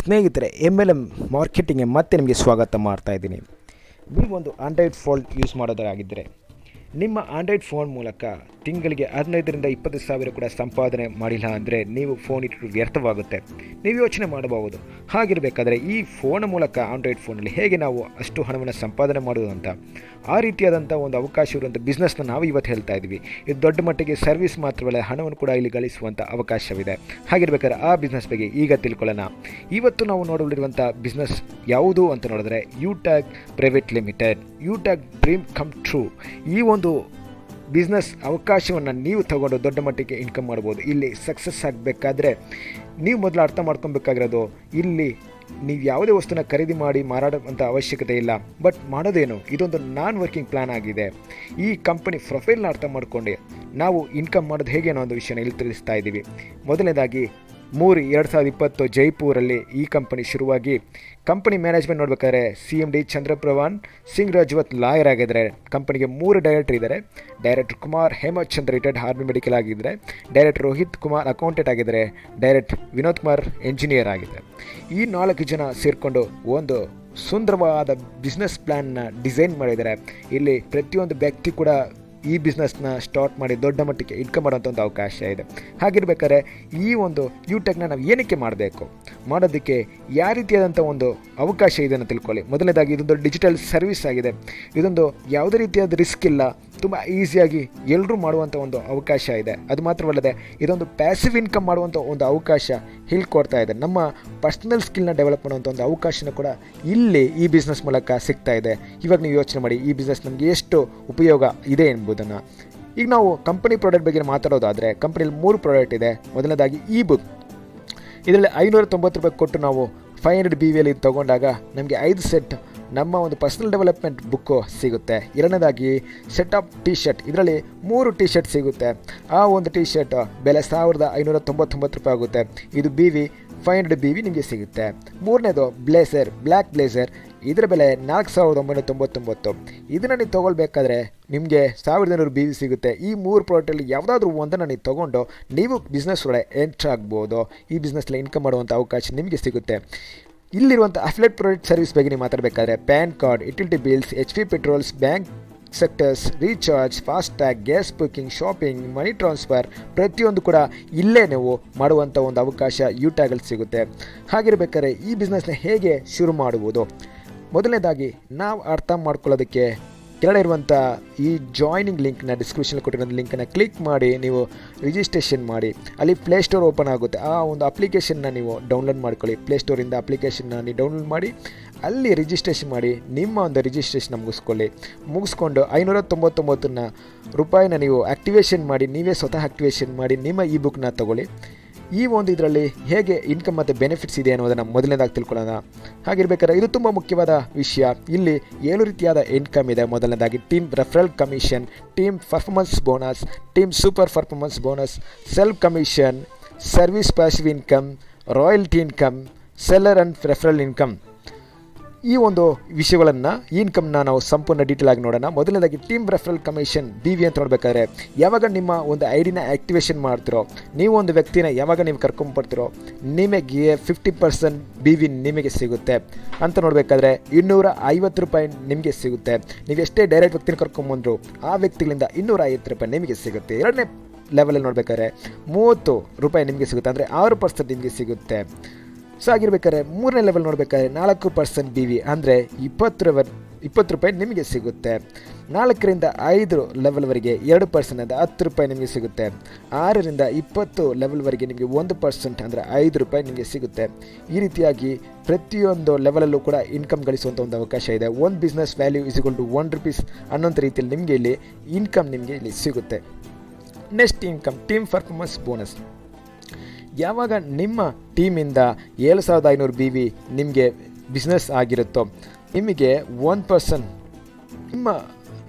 ಸ್ನೇಹಿತರೆ, MLM ಮಾರ್ಕೆಟಿಂಗ್ಗೆ ಮತ್ತೆ ನಿಮಗೆ ಸ್ವಾಗತ ಮಾಡ್ತಾ ಇದ್ದೀನಿ. ನೀವೊಂದು ಆಂಡ್ರಾಯ್ಡ್ ಫೋನ್ ಯೂಸ್ ಮಾಡೋದಾಗಿದ್ದರೆ ನಿಮ್ಮ ಆಂಡ್ರಾಯ್ಡ್ ಫೋನ್ ಮೂಲಕ ತಿಂಗಳಿಗೆ 15ರಿಂದ 20 ಸಾವಿರ ಕೂಡ ಸಂಪಾದನೆ ಮಾಡಿಲ್ಲ ಅಂದರೆ ನೀವು ಫೋನ್ ಇಟ್ಟು ವ್ಯರ್ಥವಾಗುತ್ತೆ. ನೀವು ಯೋಚನೆ ಮಾಡಬಹುದು, ಹಾಗಿರಬೇಕಾದ್ರೆ ಈ ಫೋನ್ ಮೂಲಕ ಆಂಡ್ರಾಯ್ಡ್ ಫೋನಲ್ಲಿ ಹೇಗೆ ನಾವು ಅಷ್ಟು ಹಣವನ್ನು ಸಂಪಾದನೆ ಮಾಡೋದು ಅಂತ. ಆ ರೀತಿಯಾದಂಥ ಒಂದು ಅವಕಾಶ ಇರುವಂಥ ಬಿಸ್ನೆಸ್ನ ನಾವು ಇವತ್ತು ಹೇಳ್ತಾ ಇದ್ವಿ. ಇದು ದೊಡ್ಡ ಮಟ್ಟಿಗೆ ಸರ್ವಿಸ್ ಮಾತ್ರವಲ್ಲ, ಹಣವನ್ನು ಕೂಡ ಇಲ್ಲಿ ಗಳಿಸುವಂಥ ಅವಕಾಶವಿದೆ. ಹಾಗಿರ್ಬೇಕಾದ್ರೆ ಆ ಬಿಸ್ನೆಸ್ ಬಗ್ಗೆ ಈಗ ತಿಳ್ಕೊಳ್ಳೋಣ. ಇವತ್ತು ನಾವು ನೋಡಲಿರುವಂಥ ಬಿಸ್ನೆಸ್ ಯಾವುದು ಅಂತ ನೋಡಿದ್ರೆ Utag private limited. Utag dream come true. ಈ ಒಂದು ಬಿಸ್ನೆಸ್ ಅವಕಾಶವನ್ನು ನೀವು ತಗೊಂಡು ದೊಡ್ಡ ಮಟ್ಟಿಗೆ ಇನ್ಕಮ್ ಮಾಡ್ಬೋದು. ಇಲ್ಲಿ ಸಕ್ಸಸ್ ಆಗಬೇಕಾದ್ರೆ ನೀವು ಮೊದಲು ಅರ್ಥ ಮಾಡ್ಕೊಬೇಕಾಗಿರೋದು, ಇಲ್ಲಿ ನೀವು ಯಾವುದೇ ವಸ್ತುನ ಖರೀದಿ ಮಾಡಿ ಮಾರಾಡುವಂಥ ಅವಶ್ಯಕತೆ ಇಲ್ಲ. ಬಟ್ ಮಾಡೋದೇನು, ಇದೊಂದು ನಾನ್ ವರ್ಕಿಂಗ್ ಪ್ಲ್ಯಾನ್ ಆಗಿದೆ. ಈ ಕಂಪನಿ ಪ್ರೊಫೈಲ್ನ ಅರ್ಥ ಮಾಡ್ಕೊಂಡು ನಾವು ಇನ್ಕಮ್ ಮಾಡೋದು ಹೇಗೆ ಅನ್ನೋ ಒಂದು ವಿಷಯನ ಇಲ್ಲಿ ತಿಳಿಸ್ತಾ ಇದ್ದೀವಿ. ಮೊದಲನೇದಾಗಿ 3/2020 ಜೈಪುರಲ್ಲಿ ಈ ಕಂಪನಿ ಶುರುವಾಗಿ ಕಂಪನಿ ಮ್ಯಾನೇಜ್ಮೆಂಟ್ ನೋಡ್ಬೇಕಾದ್ರೆ CMD ಚಂದ್ರಪ್ರವಾನ್ ಸಿಂಗ್ ರಾಜ್ವತ್ ಲಾಯರ್ ಆಗಿದ್ದಾರೆ. ಕಂಪನಿಗೆ 3 ಡೈರೆಕ್ಟರ್ ಇದ್ದಾರೆ. Director Kumar Hemachandra retired army medical ಆಗಿದ್ದಾರೆ. ಡೈರೆಕ್ಟರ್ ರೋಹಿತ್ ಕುಮಾರ್ ಅಕೌಂಟೆಂಟ್ ಆಗಿದ್ದಾರೆ. ಡೈರೆಕ್ಟರ್ ವಿನೋದ್ ಕುಮಾರ್ ಎಂಜಿನಿಯರ್ ಆಗಿದ್ದಾರೆ. ಈ 4 ಜನ ಸೇರಿಕೊಂಡು ಒಂದು ಸುಂದರವಾದ ಬಿಸ್ನೆಸ್ ಪ್ಲ್ಯಾನ್ನ ಡಿಸೈನ್ ಮಾಡಿದ್ದಾರೆ. ಇಲ್ಲಿ ಪ್ರತಿಯೊಂದು ವ್ಯಕ್ತಿ ಕೂಡ ಈ ಬಿಸ್ನೆಸ್ನ ಸ್ಟಾರ್ಟ್ ಮಾಡಿ ದೊಡ್ಡ ಮಟ್ಟಿಗೆ ಇನ್ಕಮ್ ಮಾಡೋಂಥ ಒಂದು ಅವಕಾಶ ಇದೆ. ಹಾಗಿರ್ಬೇಕಾದ್ರೆ ಈ ಒಂದು ಯೂಟ್ಯಾಗ್ನ ನಾವು ಏನಕ್ಕೆ ಮಾಡಬೇಕು, ಮಾಡೋದಕ್ಕೆ ಯಾವ ರೀತಿಯಾದಂಥ ಒಂದು ಅವಕಾಶ ಇದೆ ಅಂತ ತಿಳ್ಕೊಳ್ಳಿ. ಮೊದಲನೇದಾಗಿ ಇದೊಂದು ಡಿಜಿಟಲ್ ಸರ್ವಿಸ್ ಆಗಿದೆ. ಇದೊಂದು ಯಾವುದೇ ರೀತಿಯಾದ ರಿಸ್ಕ್ ಇಲ್ಲ, ತುಂಬ ಈಸಿಯಾಗಿ ಎಲ್ಲರೂ ಮಾಡುವಂಥ ಒಂದು ಅವಕಾಶ ಇದೆ. ಅದು ಮಾತ್ರವಲ್ಲದೆ ಇದೊಂದು ಪ್ಯಾಸಿವ್ ಇನ್ಕಮ್ ಮಾಡುವಂಥ ಒಂದು ಅವಕಾಶ ಇಲ್ಲಿ ಕೊಡ್ತಾ ಇದೆ. ನಮ್ಮ ಪರ್ಸ್ನಲ್ ಸ್ಕಿಲ್ನ ಡೆವಲಪ್ ಮಾಡುವಂಥ ಒಂದು ಅವಕಾಶನ ಕೂಡ ಇಲ್ಲಿ ಈ ಬಿಸ್ನೆಸ್ ಮೂಲಕ ಸಿಗ್ತಾ ಇದೆ. ಇವಾಗ ನೀವು ಯೋಚನೆ ಮಾಡಿ, ಈ ಬಿಸ್ನೆಸ್ ನಮಗೆ ಎಷ್ಟು ಉಪಯೋಗ ಇದೆ ಎಂಬುದನ್ನು. ಈಗ ನಾವು ಕಂಪನಿ ಪ್ರಾಡಕ್ಟ್ ಬಗ್ಗೆ ಮಾತಾಡೋದಾದರೆ ಕಂಪನಿಯಲ್ಲಿ 3 ಪ್ರಾಡಕ್ಟ್ ಇದೆ. ಮೊದಲನೇದಾಗಿ ಇ ಬುಕ್. ಇದರಲ್ಲಿ 590 ರೂಪಾಯಿ ಕೊಟ್ಟು ನಾವು 500 BVಯಲ್ಲಿ ತೊಗೊಂಡಾಗ ನಮಗೆ 5 ಸೆಟ್ ನಮ್ಮ ಒಂದು ಪರ್ಸನಲ್ ಡೆವಲಪ್ಮೆಂಟ್ ಬುಕ್ಕು ಸಿಗುತ್ತೆ. ಎರಡನೇದಾಗಿ ಸೆಟ್ ಆಫ್ ಟಿ ಶರ್ಟ್. ಇದರಲ್ಲಿ 3 ಟಿ ಶರ್ಟ್ ಸಿಗುತ್ತೆ. ಆ ಒಂದು ಟಿ ಶರ್ಟ್ ಬೆಲೆ 1599 ರೂಪಾಯಿ ಆಗುತ್ತೆ. ಇದು BV 500 BV ನಿಮಗೆ ಸಿಗುತ್ತೆ. ಮೂರನೇದು ಬ್ಲೇಸರ್, ಬ್ಲ್ಯಾಕ್ ಬ್ಲೇಸರ್. ಇದರ ಬೆಲೆ 4999. ಇದನ್ನು ನೀವು ತೊಗೊಳ್ಬೇಕಾದ್ರೆ ನಿಮಗೆ 1200 BV ಸಿಗುತ್ತೆ. ಈ 3 ಪ್ರಾಡಕ್ಟಲ್ಲಿ ಯಾವುದಾದ್ರೂ ಒಂದನ್ನು ನೀವು ತೊಗೊಂಡು ನೀವು ಬಿಸ್ನೆಸ್ ಒಳಗೆ ಎಂಟ್ರ್ ಆಗ್ಬೋದು. ಈ ಬಿಸ್ನೆಸ್ನಲ್ಲಿ ಇನ್ಕಮ್ ಮಾಡುವಂಥ ಅವಕಾಶ ನಿಮಗೆ ಸಿಗುತ್ತೆ. ಇಲ್ಲಿರುವಂಥ ಅಫಿಲಿಯೇಟ್ ಪ್ರಾಡಕ್ಟ್ ಸರ್ವಿಸ್ ಬಗ್ಗೆ ನೀವು ಮಾತಾಡಬೇಕಾದ್ರೆ PAN card, utility bills, HP petrols, bank sectors, recharge, FASTag, gas booking, shopping, money transfer ಪ್ರತಿಯೊಂದು ಕೂಡ ಇಲ್ಲೇ ನೀವು ಮಾಡುವಂಥ ಒಂದು ಅವಕಾಶ ಯೂಟ್ಯಾಗಲ್ಲಿ ಸಿಗುತ್ತೆ. ಹಾಗಿರಬೇಕಾದ್ರೆ ಈ ಬಿಸ್ನೆಸ್ನ ಹೇಗೆ ಶುರು ಮಾಡುವುದು, ಮೊದಲನೇದಾಗಿ ನಾವು ಅರ್ಥ ಮಾಡ್ಕೊಳ್ಳೋದಕ್ಕೆ ಕೆಳಗಡೆ ಇರುವಂಥ ಈ ಜಾಯ್ನಿಂಗ್ ಲಿಂಕ್ನ ಡಿಸ್ಕ್ರಿಪ್ಷನ್ ಕೊಟ್ಟಿರೋ ಲಿಂಕನ್ನು ಕ್ಲಿಕ್ ಮಾಡಿ ನೀವು ರಿಜಿಸ್ಟ್ರೇಷನ್ ಮಾಡಿ. ಅಲ್ಲಿ ಪ್ಲೇಸ್ಟೋರ್ ಓಪನ್ ಆಗುತ್ತೆ. ಆ ಒಂದು ಅಪ್ಲಿಕೇಶನ್ನ ನೀವು ಡೌನ್ಲೋಡ್ ಮಾಡ್ಕೊಳ್ಳಿ. ಪ್ಲೇಸ್ಟೋರಿಂದ ಅಪ್ಲಿಕೇಶನ್ನ ನೀವು ಡೌನ್ಲೋಡ್ ಮಾಡಿ ಅಲ್ಲಿ ರಿಜಿಸ್ಟ್ರೇಷನ್ ಮಾಡಿ ನಿಮ್ಮ ಒಂದು ರಿಜಿಸ್ಟ್ರೇಷನ್ ಮುಗಿಸ್ಕೊಂಡು 599 ರೂಪಾಯಿನ ನೀವು ಆ್ಯಕ್ಟಿವೇಷನ್ ಮಾಡಿ, ನೀವೇ ಸ್ವತಃ ಆ್ಯಕ್ಟಿವೇಷನ್ ಮಾಡಿ ನಿಮ್ಮ ಈ ಬುಕ್ನ ತೊಗೊಳ್ಳಿ. ಈ ಒಂದು ಇದರಲ್ಲಿ ಹೇಗೆ ಇನ್ಕಮ್ ಮತ್ತು ಬೆನಿಫಿಟ್ಸ್ ಇದೆ ಅನ್ನೋದನ್ನು ಮೊದಲನೇದಾಗಿ ತಿಳ್ಕೊಳ್ಳೋಣ. ಹಾಗಿರ್ಬೇಕಾದ್ರೆ ಇದು ತುಂಬ ಮುಖ್ಯವಾದ ವಿಷಯ. ಇಲ್ಲಿ 7 ರೀತಿಯಾದ ಇನ್ಕಮ್ ಇದೆ. ಮೊದಲನೇದಾಗಿ team referral commission, team performance bonus, team super performance bonus, self commission, service passive income, royalty income, seller and referral income. ಈ ಒಂದು ವಿಷಯಗಳನ್ನು ಈ ಇನ್ಕಮ್ನ ನಾವು ಸಂಪೂರ್ಣ ಡೀಟೇಲ್ ಆಗಿ ನೋಡೋಣ. ಮೊದಲನೇದಾಗಿ ಟೀಮ್ ರೆಫರಲ್ ಕಮಿಷನ್ BV ಅಂತ ನೋಡಬೇಕಾದ್ರೆ ಯಾವಾಗ ನಿಮ್ಮ ಒಂದು ಐಡಿನ ಆ್ಯಕ್ಟಿವೇಷನ್ ಮಾಡ್ತಿರೋ, ನೀವು ಒಂದು ವ್ಯಕ್ತಿನ ಯಾವಾಗ ನೀವು ಕರ್ಕೊಂಡ್ಬರ್ತಿರೋ ನಿಮಗೆ 50% BV ನಿಮಗೆ ಸಿಗುತ್ತೆ ಅಂತ ನೋಡಬೇಕಾದ್ರೆ 250 ರೂಪಾಯಿ ನಿಮಗೆ ಸಿಗುತ್ತೆ. ನೀವು ಎಷ್ಟೇ ಡೈರೆಕ್ಟ್ ವ್ಯಕ್ತಿನ ಕರ್ಕೊಂಬಂದ್ರು ಆ ವ್ಯಕ್ತಿಗಳಿಂದ 250 ರೂಪಾಯಿ ನಿಮಗೆ ಸಿಗುತ್ತೆ. ಎರಡನೇ ಲೆವೆಲಲ್ಲಿ ನೋಡಬೇಕಾದ್ರೆ 30 ರೂಪಾಯಿ ನಿಮಗೆ ಸಿಗುತ್ತೆ, ಅಂದರೆ 6% ನಿಮಗೆ ಸಿಗುತ್ತೆ. ಸೊ ಆಗಿರ್ಬೇಕಾದ್ರೆ ಮೂರನೇ ಲೆವೆಲ್ ನೋಡಬೇಕಾದ್ರೆ 4% BV ಅಂದರೆ 20 ರೂಪಾಯಿ ನಿಮಗೆ ಸಿಗುತ್ತೆ. 4ರಿಂದ 5 ಲೆವೆಲ್ವರೆಗೆ 2% ಅಂದರೆ 10 ರೂಪಾಯಿ ನಿಮಗೆ ಸಿಗುತ್ತೆ. 6ರಿಂದ 20 ಲೆವೆಲ್ವರೆಗೆ ನಿಮಗೆ 1% ಅಂದರೆ 5 ರೂಪಾಯಿ ನಿಮಗೆ ಸಿಗುತ್ತೆ. ಈ ರೀತಿಯಾಗಿ ಪ್ರತಿಯೊಂದು ಲೆವೆಲಲ್ಲೂ ಕೂಡ ಇನ್ಕಮ್ ಗಳಿಸುವಂಥ ಒಂದು ಅವಕಾಶ ಇದೆ. 1 business value is equal to 1 rupees ಅನ್ನೋಂಥ ರೀತಿಯಲ್ಲಿ ನಿಮಗೆ ಇಲ್ಲಿ ಇನ್ಕಮ್ ನಿಮಗೆ ಇಲ್ಲಿ ಸಿಗುತ್ತೆ. Next income team performance bonus. ಯಾವಾಗ ನಿಮ್ಮ ಟೀಮಿಂದ 7500 BV ನಿಮಗೆ ಬಿಸ್ನೆಸ್ ಆಗಿರುತ್ತೋ ನಿಮಗೆ 1% ನಿಮ್ಮ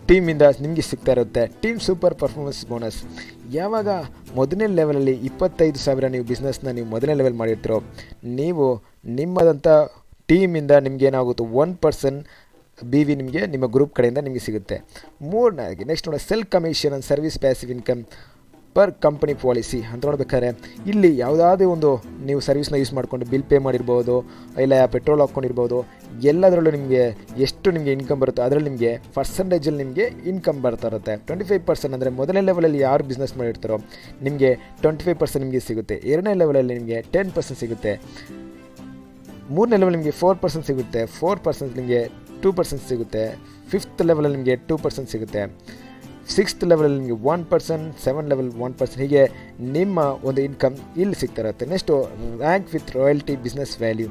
ಟೀಮಿಂದ ನಿಮಗೆ ಸಿಗ್ತಾ ಇರುತ್ತೆ. Team super performance bonus. ಯಾವಾಗ ಮೊದಲನೇ ಲೆವೆಲಲ್ಲಿ 25,000 ನೀವು ಬಿಸ್ನೆಸ್ನ ನೀವು ಮೊದಲನೇ ಲೆವೆಲ್ ಮಾಡಿರ್ತೀರೋ ನೀವು ನಿಮ್ಮದಂಥ ಟೀಮಿಂದ ನಿಮಗೇನಾಗುತ್ತೋ 1% BV ನಿಮಗೆ ನಿಮ್ಮ ಗ್ರೂಪ್ ಕಡೆಯಿಂದ ನಿಮಗೆ ಸಿಗುತ್ತೆ. ಮೂರನೇದಾಗಿ ನೆಕ್ಸ್ಟ್ ನೋಡಿ self commission and service passive income. Per company policy ಅಂತ ನೋಡ್ಬೇಕಾದ್ರೆ ಇಲ್ಲಿ ಯಾವುದಾದ್ರೂ ಒಂದು ನೀವು ಸರ್ವಿಸ್ನ ಯೂಸ್ ಮಾಡಿಕೊಂಡು ಬಿಲ್ ಪೇ ಮಾಡಿರ್ಬೋದು, ಇಲ್ಲ ಪೆಟ್ರೋಲ್ ಹಾಕ್ಕೊಂಡಿರ್ಬೋದು, ಎಲ್ಲದರಲ್ಲೂ ನಿಮಗೆ ಎಷ್ಟು ನಿಮಗೆ ಇನ್ಕಮ್ ಬರುತ್ತೋ ಅದರಲ್ಲಿ ನಿಮಗೆ ಪರ್ಸೆಂಟೇಜಲ್ಲಿ ನಿಮಗೆ ಇನ್ಕಮ್ ಬರ್ತಾ ಇರುತ್ತೆ. 25% ಅಂದರೆ ಮೊದಲನೇ ಲೆವೆಲಲ್ಲಿ ಯಾರು ಬಿಸ್ನೆಸ್ ಮಾಡಿರ್ತಾರೋ ನಿಮಗೆ 25% ನಿಮಗೆ ಸಿಗುತ್ತೆ. ಎರಡನೇ ಲೆವೆಲಲ್ಲಿ ನಿಮಗೆ 10% ಸಿಗುತ್ತೆ. ಮೂರನೇ ಲೆವೆಲ್ ನಿಮಗೆ 4% ಸಿಗುತ್ತೆ. 4% ನಿಮಗೆ 2% ಸಿಗುತ್ತೆ. 5th ಲೆವೆಲಲ್ಲಿ ನಿಮಗೆ 2% ಸಿಗುತ್ತೆ. 6th ಲೆವೆಲಲ್ಲಿ ನಿಮಗೆ 1%, 7th ಲೆವೆಲ್ 1%. ಹೀಗೆ ನಿಮ್ಮ ಒಂದು ಇನ್ಕಮ್ ಇಲ್ಲಿ ಸಿಗ್ತಾ ಇರುತ್ತೆ. Next rank with royalty business value.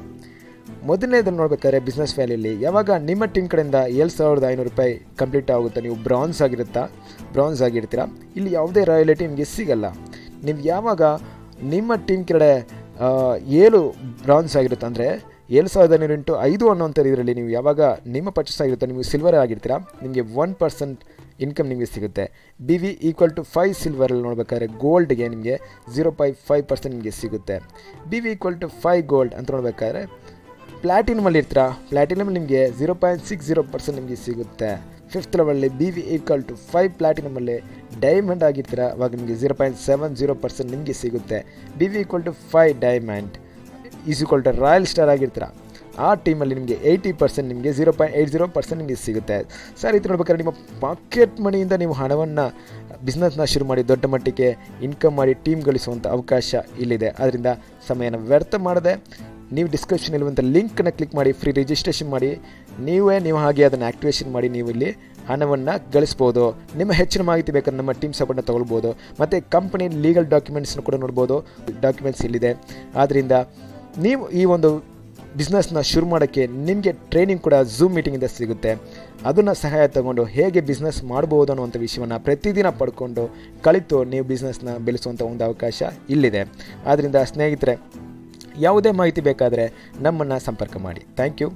ಮೊದಲನೇದಲ್ಲಿ ನೋಡ್ಬೇಕಾದ್ರೆ ಬಿಸ್ನೆಸ್ ವ್ಯಾಲ್ಯೂಲಿ ಯಾವಾಗ ನಿಮ್ಮ ಟೀಮ್ ಕಡೆಯಿಂದ 7,500 ರೂಪಾಯಿ ಕಂಪ್ಲೀಟ್ ಆಗುತ್ತೆ, ನೀವು ಬ್ರಾನ್ಸ್ ಆಗಿರ್ತೀರಾ, ಇಲ್ಲಿ ಯಾವುದೇ ರಾಯಲ್ಟಿ ನಿಮಗೆ ಸಿಗಲ್ಲ. ನೀವು ಯಾವಾಗ ನಿಮ್ಮ ಟೀಮ್ ಕಡೆ 7 ಬ್ರಾನ್ಸ್ ಆಗಿರುತ್ತೆ ಅಂದರೆ 7,500 ಇಂಟು 5 ಅನ್ನೋಂಥದ್ದು ಇದರಲ್ಲಿ ನೀವು ಯಾವಾಗ ನಿಮ್ಮ ಪರ್ಚೇಸ್ ಆಗಿರುತ್ತೆ, ನೀವು ಸಿಲ್ವರ್ ಆಗಿರ್ತೀರಾ, ನಿಮಗೆ 1% ಇನ್ಕಮ್ ನಿಮಗೆ ಸಿಗುತ್ತೆ. ಬಿ ವಿ ಈಕ್ವಲ್ ಟು 5 ಸಿಲ್ವರಲ್ಲಿ ನೋಡ್ಬೇಕಾದ್ರೆ ಗೋಲ್ಡ್ಗೆ ನಿಮಗೆ 0.5% ನಿಮಗೆ ಸಿಗುತ್ತೆ. B V equal to 5 gold ಅಂತ ನೋಡ್ಬೇಕಾದ್ರೆ ಪ್ಲ್ಯಾಟಿನಮಲ್ಲಿ ಇರ್ತೀರಾ, ಪ್ಲ್ಯಾಟಿನಮಲ್ಲಿ ನಿಮಗೆ 0.60% ನಿಮಗೆ ಸಿಗುತ್ತೆ. 5th ಲೆವೆಲಲ್ಲಿ ಬಿ ವಿ ಈಕ್ವಲ್ ಟು 5 ಪ್ಲ್ಯಾಟಿನಮಲ್ಲಿ ಡೈಮಂಡ್ ಆಗಿರ್ತೀರಾ, ಅವಾಗ ನಿಮಗೆ 0.70% ನಿಮಗೆ ಸಿಗುತ್ತೆ. B V equal to 5 diamond is equal to royal star ಆಗಿರ್ತೀರಾ, ಆ ಟೀಮಲ್ಲಿ ನಿಮಗೆ 80% ನಿಮಗೆ 0.80% ನಿಮಗೆ ಸಿಗುತ್ತೆ. ಸರ್ ಇದು ನೋಡ್ಬೇಕಾದ್ರೆ ನಿಮ್ಮ ಪಾಕೆಟ್ ಮನಿಯಿಂದ ನೀವು ಹಣವನ್ನು ಬಿಸ್ನೆಸ್ನ ಶುರು ಮಾಡಿ ದೊಡ್ಡ ಮಟ್ಟಿಗೆ ಇನ್ಕಮ್ ಮಾಡಿ ಟೀಮ್ ಗಳಿಸುವಂಥ ಅವಕಾಶ ಇಲ್ಲಿದೆ. ಅದರಿಂದ ಸಮಯನ ವ್ಯರ್ಥ ಮಾಡದೆ ನೀವು ಡಿಸ್ಕ್ರಿಪ್ಷನ್ ಇರುವಂಥ ಲಿಂಕನ್ನು ಕ್ಲಿಕ್ ಮಾಡಿ ಫ್ರೀ ರಿಜಿಸ್ಟ್ರೇಷನ್ ಮಾಡಿ ನೀವು ಹಾಗೆ ಅದನ್ನು ಆ್ಯಕ್ಟಿವೇಷನ್ ಮಾಡಿ ನೀವು ಇಲ್ಲಿ ಹಣವನ್ನು ಗಳಿಸ್ಬೋದು. ನಿಮ್ಮ ಹೆಚ್ಚಿನ ಮಾಹಿತಿ ಬೇಕಾದ್ರೆ ನಮ್ಮ ಟೀಮ್ ಸಪೋರ್ಟ್ನ ತೊಗೊಳ್ಬೋದು. ಮತ್ತು ಕಂಪನಿ ಲೀಗಲ್ ಡಾಕ್ಯುಮೆಂಟ್ಸ್ನ ಕೂಡ ನೋಡ್ಬೋದು, ಡಾಕ್ಯುಮೆಂಟ್ಸ್ ಇಲ್ಲಿದೆ. ಆದ್ದರಿಂದ ನೀವು ಈ ಒಂದು ಬಿಸ್ನೆಸ್ನ ಶುರು ಮಾಡೋಕ್ಕೆ ನಿಮಗೆ ಟ್ರೈನಿಂಗ್ ಕೂಡ ಝೂಮ್ ಮೀಟಿಂಗಿಂದ ಸಿಗುತ್ತೆ. ಅದನ್ನು ಸಹಾಯ ತಗೊಂಡು ಹೇಗೆ ಬಿಸ್ನೆಸ್ ಮಾಡ್ಬೋದು ಅನ್ನುವಂಥ ವಿಷಯವನ್ನು ಪ್ರತಿದಿನ ಪಡ್ಕೊಂಡು ಕಲಿತು ನೀವು ಬಿಸ್ನೆಸ್ನ ಬೆಳೆಸುವಂಥ ಒಂದು ಅವಕಾಶ ಇಲ್ಲಿದೆ. ಆದ್ದರಿಂದ ಸ್ನೇಹಿತರೆ, ಯಾವುದೇ ಮಾಹಿತಿ ಬೇಕಾದರೆ ನಮ್ಮನ್ನು ಸಂಪರ್ಕ ಮಾಡಿ. Thank you.